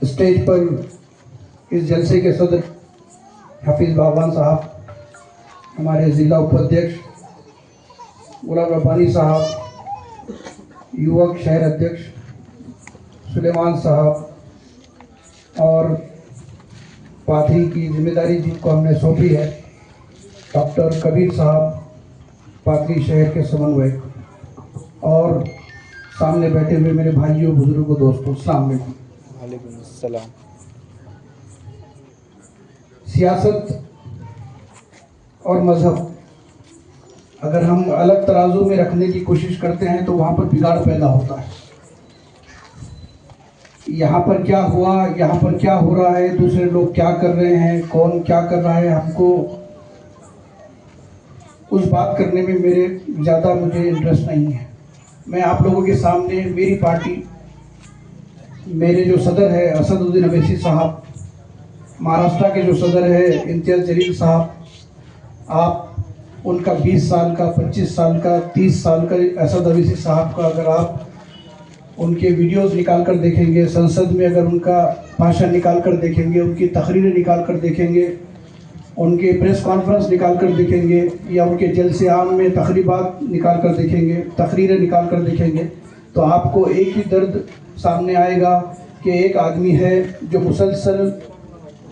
Stage पर इस जलसे के सदर हफीज़ बागवान साहब, हमारे ज़िला उपाध्यक्ष गुलाम रब्बानी साहब, युवक शहर अध्यक्ष सुलेमान साहब और पाथरी की जिम्मेदारी जिनको हमने सौंपी है डॉक्टर कबीर साहब, पाथरी शहर के समन्वयक, और सामने बैठे हुए मेरे भाइयों, बुजुर्गों, दोस्तों, अस्सलाम वालेकुम। सलाम। सियासत और मज़हब अगर हम अलग तराजू में रखने की कोशिश करते हैं तो वहाँ पर बिगाड़ पैदा होता है। यहाँ पर क्या हुआ, यहाँ पर क्या हो रहा है, दूसरे लोग क्या कर रहे हैं, कौन क्या कर रहा है, हमको उस बात करने में मुझे इंटरेस्ट नहीं है। मैं आप लोगों के सामने मेरी पार्टी, मेरे जो सदर है असदुद्दीन अवैसी साहब, महाराष्ट्र के जो सदर है इम्तियाज़ जलील साहब, आप उनका 20 साल का, 25 साल का, 30 साल का असद अवैसी साहब का अगर आप उनके वीडियोस निकाल कर देखेंगे, संसद में अगर उनका भाषण निकाल कर देखेंगे, उनकी तकरीरें निकाल कर देखेंगे, उनके प्रेस कॉन्फ्रेंस निकाल कर देखेंगे, या उनके जलसे आम में तकरीबात निकाल कर देखेंगे, तकरीरें निकाल कर देखेंगे, तो आपको एक ही दर्द सामने आएगा कि एक आदमी है जो मुसलसल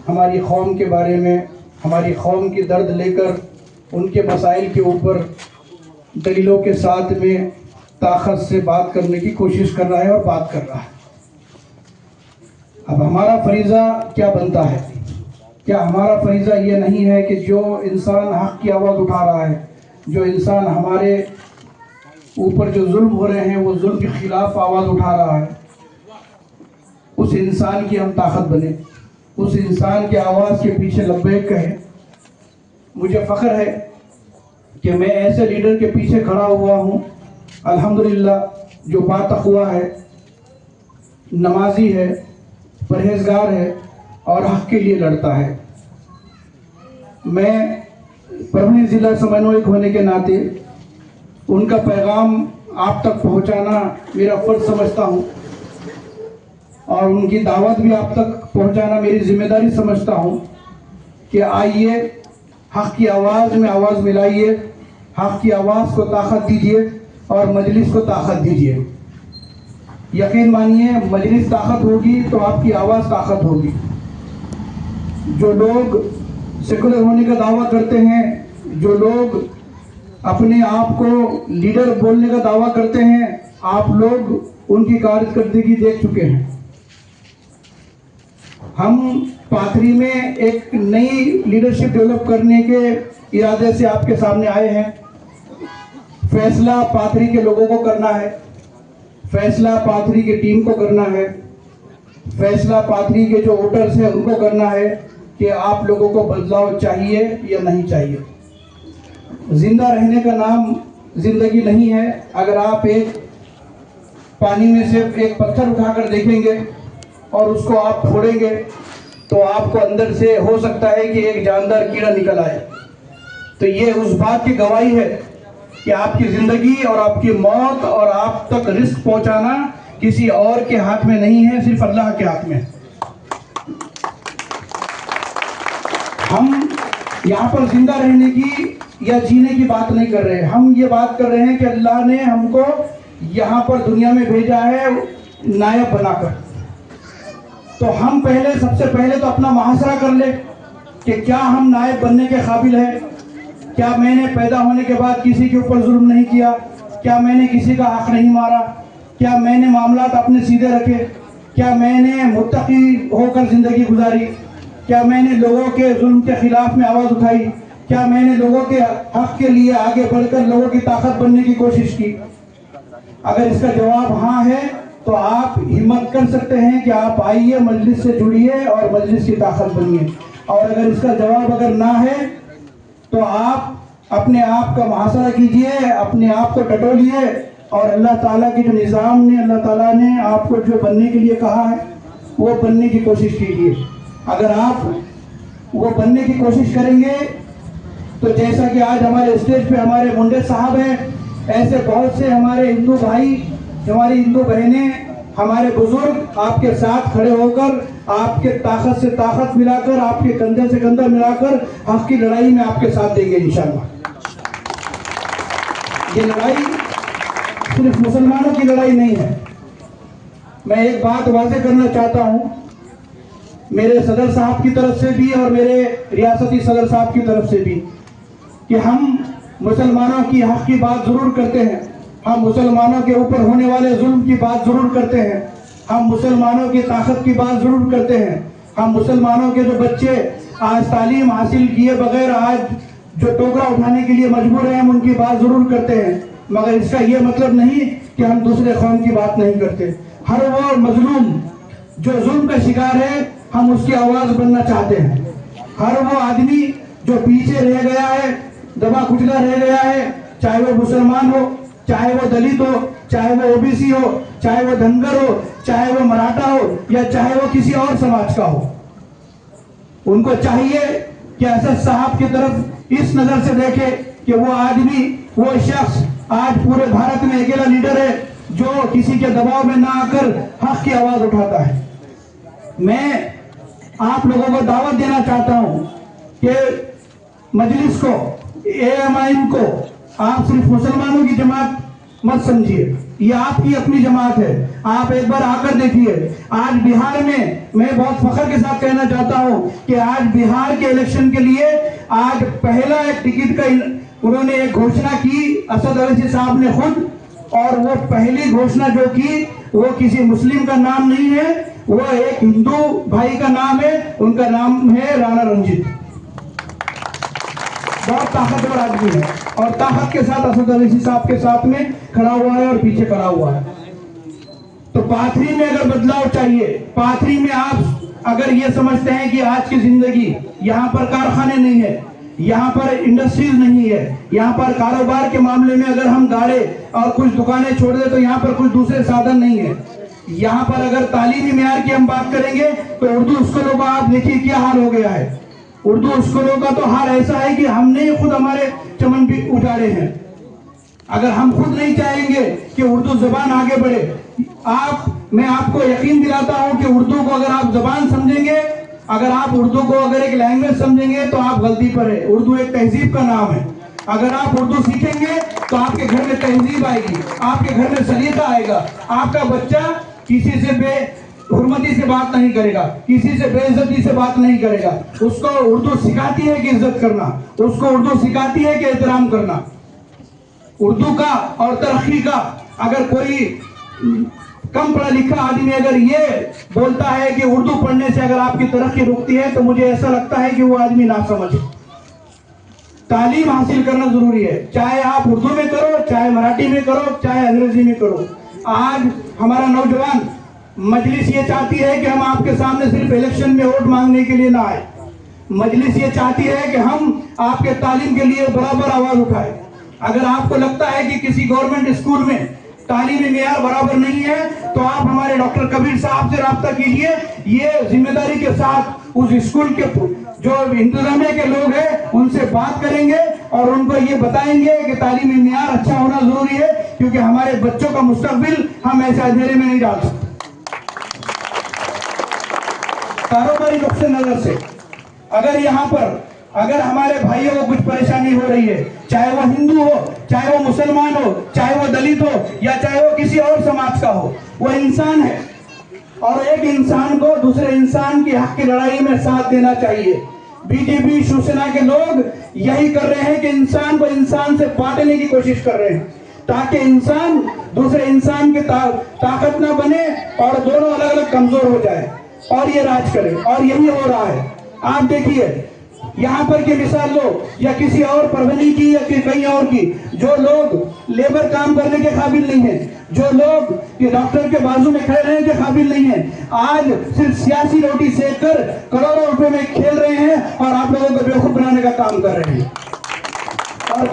हमारी कौम के बारे में, हमारी कौम की दर्द लेकर उनके मसाइल के ऊपर दलीलों के साथ में ताकत से बात करने की कोशिश कर रहा है और बात कर रहा है। अब हमारा फरीज़ा क्या बनता है? क्या हमारा फरीज़ा ये नहीं है कि जो इंसान हक़ की आवाज़ उठा रहा है, जो इंसान हमारे ऊपर जो जुल्म हो रहे हैं वो जुल्म के ख़िलाफ़ आवाज़ उठा रहा है, उस इंसान की हम ताकत बने, उस इंसान की आवाज़ के पीछे लब्बैक कहें। मुझे फ़ख्र है कि मैं ऐसे लीडर के पीछे खड़ा हुआ हूँ, अल्हम्दुलिल्लाह, जो बातक़वा है, नमाजी है, परहेज़गार है और हक़ के लिए लड़ता है। मैं परभनी ज़िला समन्वयक होने के नाते उनका पैगाम आप तक पहुँचाना मेरा फ़र्ज़ समझता हूँ और उनकी दावत भी आप तक पहुँचाना मेरी ज़िम्मेदारी समझता हूँ कि आइए, हक़ की आवाज़ में आवाज़ मिलाइए, हक़ की आवाज़ को ताकत दीजिए और मजलिस को ताकत दीजिए। यकीन मानिए, मजलिस ताकत होगी तो आपकी आवाज़ ताकत होगी। जो लोग सेकुलर होने का दावा करते हैं, जो लोग अपने आप को लीडर बोलने का दावा करते हैं, आप लोग उनकी कारकर्दगी देख चुके हैं। हम पाथरी में एक नई लीडरशिप डेवलप करने के इरादे से आपके सामने आए हैं। फैसला पाथरी के लोगों को करना है, फैसला पाथरी की टीम को करना है, फैसला पाथरी के जो वोटर्स हैं उनको करना है कि आप लोगों को बदलाव चाहिए या नहीं चाहिए। जिंदा रहने का नाम जिंदगी नहीं है। अगर आप एक पानी में से एक पत्थर उठाकर देखेंगे और उसको आप फोड़ेंगे तो आपको अंदर से हो सकता है कि एक जानदार कीड़ा निकल आए। तो ये उस बात की गवाही है कि आपकी ज़िंदगी और आपकी मौत और आप तक रिस्क पहुंचाना किसी और के हाथ में नहीं है, सिर्फ अल्लाह के हाथ में है। हम यहाँ पर जिंदा रहने की या जीने की बात नहीं कर रहे हैं, हम ये बात कर रहे हैं कि अल्लाह ने हमको यहाँ पर दुनिया में भेजा है नायब बनाकर। तो हम सबसे पहले तो अपना मुहासरा कर ले कि क्या हम नायब बनने के काबिल हैं। क्या मैंने पैदा होने के बाद किसी के ऊपर जुल्म नहीं किया? क्या मैंने किसी का हक नहीं मारा? क्या मैंने मामलात अपने सीधे रखे? क्या मैंने मुत्तकी होकर ज़िंदगी गुजारी? क्या मैंने लोगों के जुल्म के ख़िलाफ़ में आवाज़ उठाई? क्या मैंने लोगों के हक के लिए आगे बढ़कर लोगों की ताकत बनने की कोशिश की? अगर इसका जवाब हाँ है तो आप हिम्मत कर सकते हैं कि आप आइए, मजलिस से जुड़िए और मजलिस की ताकत बनिए। और अगर इसका जवाब ना है तो आप अपने आप का मुहासरा कीजिए, अपने आप को टटोलिए और अल्लाह ताला के जो निज़ाम ने, अल्लाह ताला ने आपको जो बनने के लिए कहा है वो बनने की कोशिश कीजिए। अगर आप वो बनने की कोशिश करेंगे तो जैसा कि आज हमारे स्टेज पे हमारे मुंडे साहब हैं, ऐसे बहुत से हमारे हिंदू भाई, हमारी हिंदू बहनें, हमारे बुजुर्ग आपके साथ खड़े होकर, आपके ताकत से ताकत मिलाकर, आपके कंधे से कंधा मिलाकर हक की लड़ाई में आपके साथ देंगे इंशाअल्लाह। ये लड़ाई सिर्फ मुसलमानों की लड़ाई नहीं है। मैं एक बात वाज़ेह करना चाहता हूं, मेरे सदर साहब की तरफ से भी और मेरे रियासती सदर साहब की तरफ से भी, कि हम मुसलमानों की हक की बात जरूर करते हैं, हम मुसलमानों के ऊपर होने वाले जुल्म की बात जरूर करते हैं, हम मुसलमानों की ताकत की बात जरूर करते हैं, हम मुसलमानों के जो बच्चे आज तालीम हासिल किए बगैर आज जो टोकरा उठाने के लिए मजबूर हैं, हम उनकी बात जरूर करते हैं। मगर इसका ये मतलब नहीं कि हम दूसरे कौम की बात नहीं करते। हर वो मजलूम जो जुल्म का शिकार है, हम उसकी आवाज बनना चाहते हैं। हर वो आदमी जो पीछे रह गया है, दबा कुचला रह गया है, चाहे वो मुसलमान हो, चाहे वो दलित हो, चाहे वो ओबीसी हो, चाहे वो धनगर हो, चाहे वो मराठा हो, या चाहे वो किसी और समाज का हो, उनको चाहिए कि असद साहब की तरफ इस नजर से देखे कि वो आदमी, वो शख्स आज पूरे भारत में अकेला लीडर है जो किसी के दबाव में ना आकर हक की आवाज उठाता है। मैं आप लोगों को दावत देना चाहता हूं कि मजलिस को, AMIM को आप सिर्फ मुसलमानों की जमात मत समझिए, ये आपकी अपनी जमात है। आप एक बार आकर देखिए, आज बिहार में मैं बहुत फख्र के साथ कहना चाहता हूं कि आज बिहार के इलेक्शन के लिए आज पहला एक टिकट का उन्होंने एक घोषणा की, असद अवैसी साहब ने खुद, और वो पहली घोषणा जो की वो किसी मुस्लिम का नाम नहीं है, वो एक हिंदू भाई का नाम है, उनका नाम है राणा रंजीत। बहुत ताकतवर आदमी है और ताकत के साथ असद अवैसी साहब के साथ में खड़ा हुआ है और पीछे खड़ा हुआ है। तो पाथरी में अगर बदलाव चाहिए, पाथरी में आप अगर ये समझते हैं कि आज की जिंदगी, यहाँ पर कारखाने नहीं है, यहाँ पर इंडस्ट्रीज नहीं है, यहाँ पर कारोबार के मामले में अगर हम गाड़े और कुछ दुकानें छोड़ दे तो यहाँ पर कुछ दूसरे साधन नहीं है। यहाँ पर अगर तालीमी मेयार की हम बात करेंगे तो उर्दू स्कूलों का आप देखिए क्या हाल हो गया है। उर्दू स्कूलों का तो हाल ऐसा है कि हमने ही खुद हमारे चमन भी उजाड़े हैं। अगर हम खुद नहीं चाहेंगे कि उर्दू जबान आगे बढ़े, मैं आपको यकीन दिलाता हूं कि उर्दू को अगर आप जबान समझेंगे, अगर आप उर्दू को अगर एक लैंग्वेज समझेंगे तो आप गलती पर है। उर्दू एक तहजीब का नाम है। अगर आप उर्दू सीखेंगे तो आपके घर में तहजीब आएगी, आपके घर में सलीका आएगा। आपका बच्चा किसी से बेहुरमती से बात नहीं करेगा, किसी से बेइज्जती से बात नहीं करेगा। उसको उर्दू सिखाती है कि इज्जत करना, उसको उर्दू सिखाती है कि एहतराम करना। उर्दू का और तरक्की का अगर कोई कम पढ़ा लिखा आदमी अगर ये बोलता है कि उर्दू पढ़ने से अगर आपकी तरक्की रुकती है, तो मुझे ऐसा लगता है कि वो आदमी ना समझ। तालीम हासिल करना जरूरी है, चाहे आप उर्दू में करो, चाहे मराठी में करो, चाहे अंग्रेजी में करो। आज हमारा नौजवान मजलिस ये चाहती है कि हम आपके सामने सिर्फ इलेक्शन में वोट मांगने के लिए ना आए। मजलिस ये चाहती है कि हम आपके तालीम के लिए बराबर आवाज उठाए। अगर आपको लगता है कि किसी गवर्नमेंट स्कूल में तालीमी मेयार बराबर नहीं है, तो आप हमारे डॉक्टर कबीर साहब से राब्ता कीजिए। ये जिम्मेदारी के साथ उस स्कूल के जो इंतजामिया के लोग हैं उनसे बात करेंगे और उनको ये बताएंगे कि तालीमी मेयार अच्छा होना जरूरी है, क्योंकि हमारे बच्चों का मुस्तकबिल हम ऐसे अंधेरे में नहीं डाल सकते। कारोबारी नुक्ते नजर से अगर यहाँ पर अगर हमारे भाइयों को कुछ परेशानी हो रही है, चाहे वो हिंदू हो, चाहे वो मुसलमान हो, चाहे वो दलित हो, या चाहे वो किसी और समाज का हो, वो इंसान है और एक इंसान को दूसरे इंसान की हक की लड़ाई में साथ देना चाहिए। बीजेपी शिवसेना के लोग यही कर रहे हैं कि इंसान को इंसान से बांटने की कोशिश कर रहे हैं, ताकि इंसान दूसरे इंसान की ताकत ना बने और दोनों अलग अलग कमजोर हो जाए और ये राज करे। और यही हो रहा है। आप देखिए यहाँ पर की मिसाल लो, या किसी और परभनी की या कहीं और की, जो लोग लेबर काम करने के काबिल नहीं है, जो लोग डॉक्टर के बाजू में खड़े रहने के काबिल नहीं है, आज सिर्फ सियासी रोटी सेक कर करोड़ों रुपए में खेल रहे हैं और आप लोगों को बेवकूफ बनाने का काम कर रहे हैं। और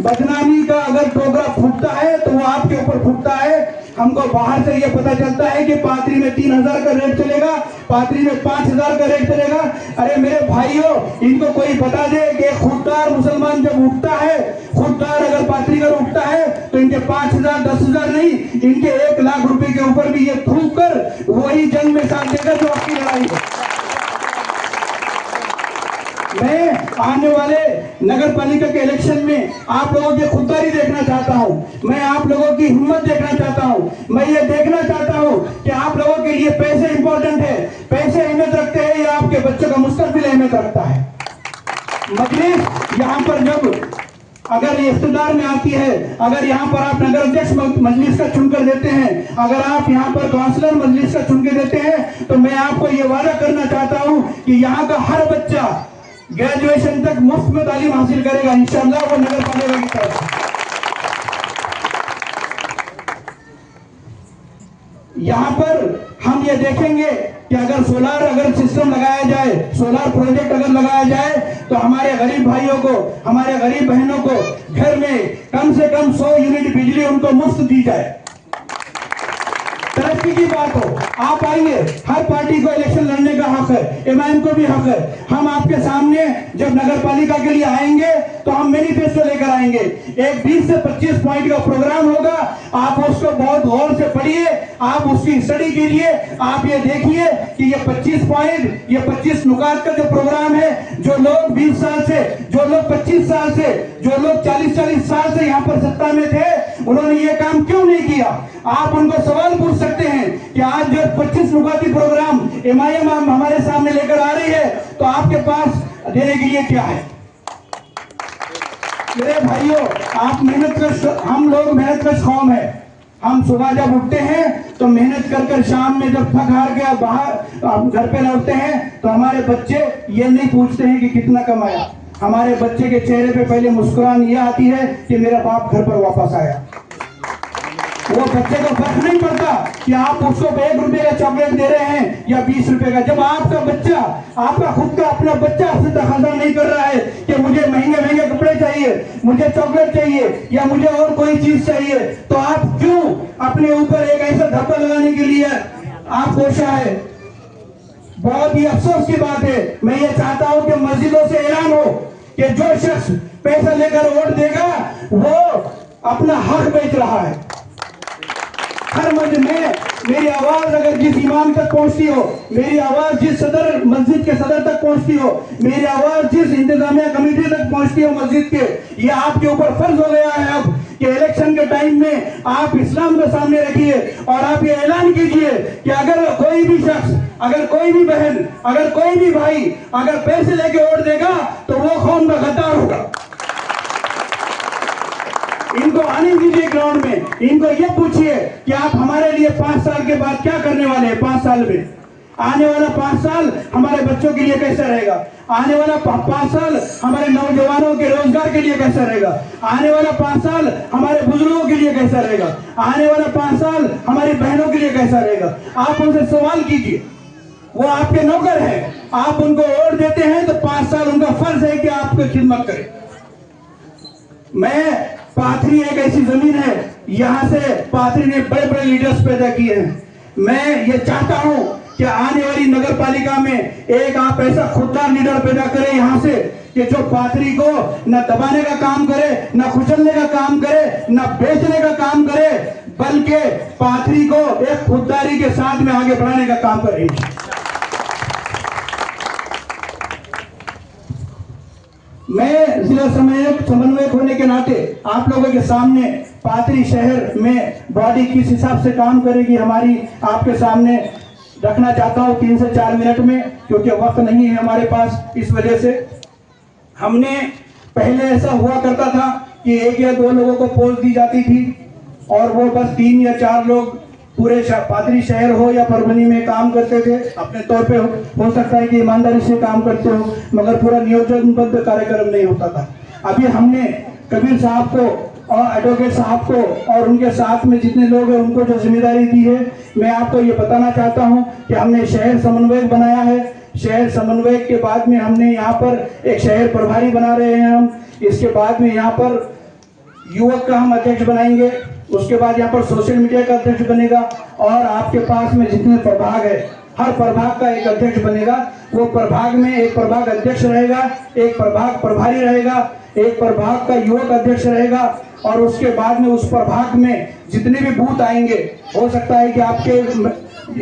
बदनामी का अगर टोकरा फूटता है तो वो आपके ऊपर फूटता है। हमको बाहर से ये पता चलता है कि पाथरी में 3000 का रेट चलेगा, पाथरी में 5000 का रेट चलेगा। अरे मेरे भाइयों, इनको कोई बता दे कि खुददार मुसलमान जब उठता है, खुददार अगर पाथरीगर उठता है तो इनके 5000 10,000 नहीं, इनके 1 लाख रुपए के ऊपर भी ये थूक कर वही जंग में साथ देगा जो आपकी लड़ाई है। मैं आने वाले नगर पालिका के इलेक्शन में आप लोगों की खुददारी देखना चाहता हूं, मैं आप लोगों की हिम्मत देखना चाहता हूं। मैं ये देखना चाहता हूं कि आप लोगों के लिए पैसे इंपॉर्टेंट है, पैसे अहमियत रखते हैं या आपके बच्चों का मुस्तकबिल अहमियत रखता है। मजलिस यहाँ पर जब अगर ये इख्तिदार में आती है, अगर यहाँ पर आप नगर अध्यक्ष मजलिस का चुनकर देते हैं, अगर आप यहाँ पर काउंसलर मजलिस का चुन के देते हैं, तो मैं आपको ये वादा करना चाहता हूँ कि यहाँ का हर बच्चा ग्रेजुएशन तक मुफ्त में तालीम हासिल करेगा इंशाअल्लाह, वो नगर पालिका की तरफ से। यहाँ पर हम ये देखेंगे कि अगर सोलार सिस्टम लगाया जाए, सोलार प्रोजेक्ट अगर लगाया जाए, तो हमारे गरीब भाइयों को, हमारे गरीब बहनों को घर में कम से कम 100 यूनिट बिजली उनको मुफ्त दी जाए। तरक्की की बात हो, आप आइए, हर पार्टी को इलेक्शन लड़ने का हक है, इमाम को भी हक है। हम आपके सामने जब नगर पालिका के लिए आएंगे तो हम मैनिफेस्टो लेकर आएंगे, एक 20 से 25 पॉइंट का प्रोग्राम होगा, आप उसको बहुत गौर से पढ़िए, आप उसकी स्टडी कीजिए, आप ये देखिए कि ये 25 पॉइंट, ये 25 नुकात का जो प्रोग्राम है, जो लोग 20 साल से, जो लोग 25 साल से, जो लोग 40 साल से यहाँ पर सत्ता में थे, उन्होंने ये काम क्यों नहीं किया। आप उनको सवाल पूछ सकते हैं कि आज जब 25 नुकाती प्रोग्राम एमआईएम हमारे सामने लेकर आ रही है, तो आपके पास देने के लिए क्या है। मेरे भाइयों, आप मेहनत कर, हम लोग मेहनत कश कौम है। हम सुबह जब उठते हैं तो मेहनत कर कर शाम में जब थक हार के बाहर घर पे लौटते हैं, तो हमारे बच्चे ये नहीं पूछते हैं कि कितना कमाया। हमारे बच्चे के चेहरे पे पहले मुस्कुराहट ये आती है कि मेरा बाप घर पर वापस आया। वो बच्चे को फर्क नहीं पड़ता कि आप उसको 1 रुपए का चॉकलेट दे रहे हैं या 20 रुपए का। जब आपका बच्चा, आपका खुद का अपना बच्चा आपसे तकाजा नहीं कर रहा है कि मुझे महंगे महंगे कपड़े चाहिए, मुझे चॉकलेट चाहिए या मुझे और कोई चीज चाहिए, तो आप क्यों अपने ऊपर एक ऐसा धब्बा लगाने के लिए आप कोशा है। बहुत ही अफसोस की बात है। मैं ये चाहता हूं कि मस्जिदों से ऐलान हो कि जो शख्स पैसा लेकर वोट देगा वो अपना हक बेच रहा है। हर मस्जिद में मेरी आवाज अगर जिस इमाम तक पहुंचती हो, मेरी आवाज जिस सदर मस्जिद के सदर तक पहुंचती हो, मेरी आवाज जिस इंतजामिया कमेटी तक पहुंचती हो मस्जिद के, ये आपके ऊपर फर्ज हो गया है अब कि इलेक्शन के टाइम में आप इस्लाम को सामने रखिए और आप ये ऐलान कीजिए कि अगर कोई भी शख्स, अगर कोई भी बहन, अगर कोई भी भाई अगर पैसे लेके वोट देगा तो वो कौम का गद्दार होगा। इनको आने दीजिए ग्राउंड में, इनको ये पूछिए कि आप हमारे लिए 5 साल के बाद क्या करने वाले हैं। 5 साल में आने वाला 5 साल हमारे बच्चों के लिए कैसा रहेगा, आने वाला 5 साल हमारे नौजवानों के रोजगार के लिए कैसा रहेगा, आने वाला 5 साल हमारे बुजुर्गों के लिए कैसा रहेगा, आने वाला 5 साल हमारी बहनों के लिए कैसा रहेगा। आप उनसे सवाल कीजिए, वो आपके नौकर हैं, आप उनको वोट देते हैं तो 5 साल उनका फर्ज है कि आपकी खिदमत करें। मैं पाथरी एक ऐसी जमीन है, यहाँ से पाथरी ने बड़े बड़े लीडर्स पैदा किए हैं। मैं ये चाहता हूँ कि आने वाली नगर पालिका में एक आप ऐसा खुददार लीडर पैदा करें यहाँ से कि जो पाथरी को न दबाने का काम करे, न कुचलने का काम करे, न बेचने का काम करे, बल्कि पाथरी को एक खुददारी के साथ में आगे बढ़ाने का काम करे। मैं जिला समन्वयक होने के नाते आप लोगों के सामने पाथरी शहर में बॉडी किस हिसाब से काम करेगी हमारी आपके सामने रखना चाहता हूँ 3 से 4 मिनट में, क्योंकि वक्त नहीं है हमारे पास। इस वजह से हमने पहले ऐसा हुआ करता था कि 1 या 2 लोगों को पोस्ट दी जाती थी और वो बस 3 या 4 लोग पूरे पाथरी शहर हो या परभनी में काम करते थे। अपने तौर पे हो सकता है कि ईमानदारी से काम करते हो, मगर पूरा नियोजनबद्ध कार्यक्रम नहीं होता था। अभी हमने कबीर साहब को और एडवोकेट साहब को और उनके साथ में जितने लोग हैं उनको जो जिम्मेदारी दी है, मैं आपको ये बताना चाहता हूँ कि हमने शहर समन्वयक बनाया है। शहर समन्वयक के बाद में हमने यहाँ पर एक शहर प्रभारी बना रहे हैं हम। इसके बाद में यहाँ पर युवक का हम अध्यक्ष बनाएंगे, उसके बाद यहाँ पर सोशल मीडिया का अध्यक्ष बनेगा, और आपके पास में जितने प्रभाग है हर प्रभाग का एक अध्यक्ष बनेगा। वो प्रभाग में एक प्रभाग अध्यक्ष रहेगा, एक प्रभाग प्रभारी रहेगा, एक प्रभाग का युवक अध्यक्ष रहेगा, और उसके बाद में उस प्रभाग में जितने भी बूथ आएंगे, हो सकता है कि आपके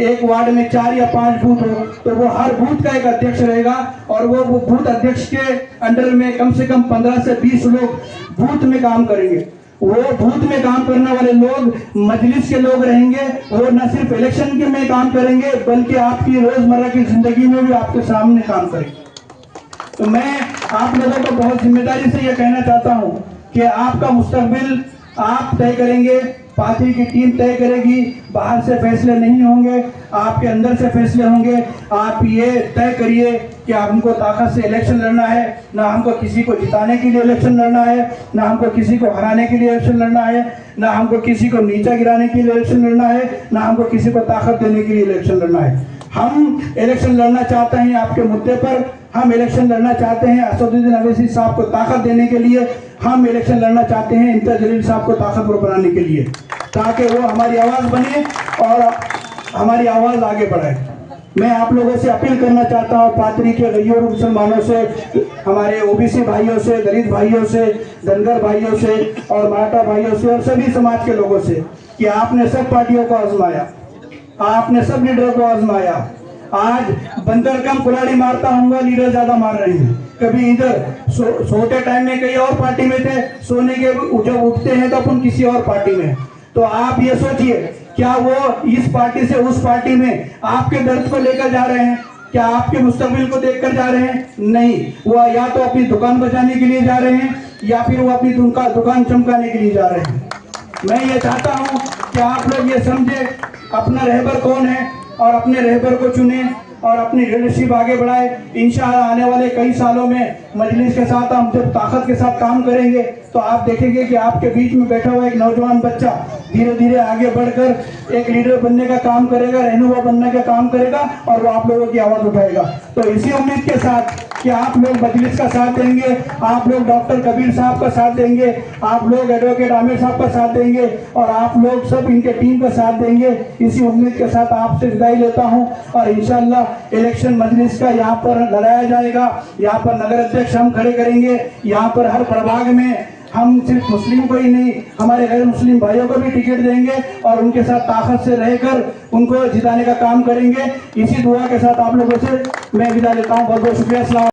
एक वार्ड में 4 या 5 बूथ हो, तो वो हर बूथ का एक अध्यक्ष रहेगा, और वो बूथ अध्यक्ष के अंडर में कम से कम 15 से 20 लोग बूथ में काम करेंगे। वो बूथ में काम करने वाले लोग मजलिस के लोग रहेंगे। वो न सिर्फ इलेक्शन के में काम करेंगे, बल्कि आपकी रोजमर्रा की जिंदगी में भी आपके सामने काम करेंगे। तो मैं आप लोगों को बहुत जिम्मेदारी से यह कहना चाहता हूं कि आपका मुस्तकबिल आप तय करेंगे, पार्टी की टीम तय करेगी। बाहर से फैसले नहीं होंगे, आपके अंदर से फैसले होंगे। आप ये तय करिए कि हमको ताकत से इलेक्शन लड़ना है, ना हमको किसी को जिताने के लिए इलेक्शन लड़ना है, ना हमको किसी को हराने के लिए इलेक्शन लड़ना है, ना हमको किसी को नीचा गिराने के लिए इलेक्शन लड़ना है, ना हमको किसी को ताकत देने के लिए इलेक्शन लड़ना है। हम इलेक्शन लड़ना चाहते हैं आपके मुद्दे पर, हम इलेक्शन लड़ना चाहते हैं असदुद्दीन अवैसी साहब को ताकत देने के लिए, हम इलेक्शन लड़ना चाहते हैं इम्तियाज जलील साहब को ताकतवर बनाने के लिए, ताकि वो हमारी आवाज़ बने और हमारी आवाज़ आगे बढ़ाए। मैं आप लोगों से अपील करना चाहता हूँ, पात्री के गैयों मुसलमानों से, हमारे ओबीसी भाइयों से, दलित भाइयों से, धनगर भाइयों से और मराठा भाइयों से और सभी समाज के लोगों से कि आपने सब पार्टियों को आजमाया, आपने सब लीडरों को आजमाया। आज बंदर कम कुल्हाड़ी मारता होगा, लीडर ज्यादा मार रहे हैं। कभी इधर सोते टाइम में कहीं और पार्टी में थे, सोने के जब उठते हैं तो अपन किसी और पार्टी में। तो आप ये सोचिए, क्या वो इस पार्टी से उस पार्टी में आपके दर्द को लेकर जा रहे हैं? क्या आपके मुस्तकबिल को देखकर जा रहे हैं? नहीं, वो या तो अपनी दुकान बचाने के लिए जा रहे हैं, या फिर वो अपनी दुकान चमकाने के लिए जा रहे हैं। मैं ये चाहता हूँ कि आप लोग ये समझे अपना रहबर कौन है और अपने रहबर को चुने और अपनी लीडरशिप आगे बढ़ाए। इंशाअल्लाह आने वाले कई सालों में मजलिस के साथ हम जब ताकत के साथ काम करेंगे तो आप देखेंगे कि आपके बीच में बैठा हुआ एक नौजवान बच्चा धीरे धीरे आगे बढ़कर एक लीडर बनने का काम करेगा, रहनुमा बनने का काम करेगा, और वो आप लोगों की आवाज उठाएगा। तो इसी उम्मीद के साथ कि आप लोग मजलिस का साथ देंगे, आप लोग डॉक्टर कबीर साहब का साथ देंगे, आप लोग एडवोकेट आमिर साहब का साथ देंगे, और आप लोग सब इनके टीम का साथ देंगे, इसी उम्मीद के साथ आपसे विदाई लेता हूं। और इंशाअल्लाह इलेक्शन मजलिस का यहाँ पर लड़ाया जाएगा। यहाँ पर नगर अध्यक्ष हम खड़े करेंगे। यहाँ पर हर प्रभाग में हम सिर्फ मुस्लिम को ही नहीं, हमारे गैर मुस्लिम भाइयों को भी टिकट देंगे और उनके साथ ताकत से रहकर उनको जिताने का काम करेंगे। इसी दुआ के साथ आप लोगों से मैं विदा लेता हूँ। बहुत बहुत शुक्रिया। अस्सलाम।